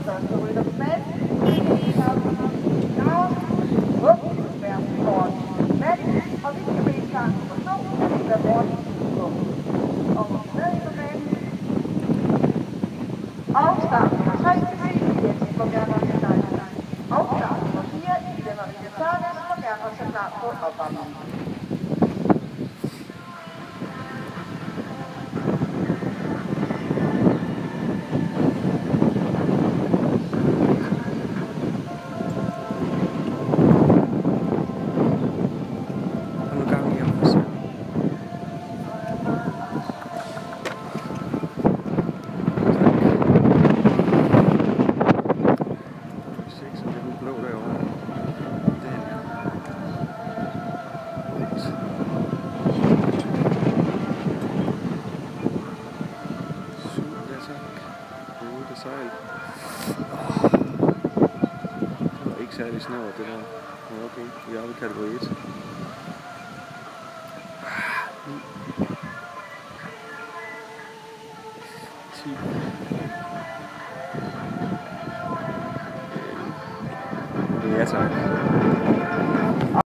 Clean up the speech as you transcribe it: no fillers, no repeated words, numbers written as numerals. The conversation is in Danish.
første rytter på banen. Og vi skal bede sang nummer 2, det skal være Morten og med på banen. Og start nummer 3, Cecilie Jensen må gerne også klar. Og start nummer 4, Ida Maria Sørnes må gerne også klar på opvarmning. Sejl. Det var ikke særlig snævert det der. Men okay, vi er oppe i kategori 1. Ja tak.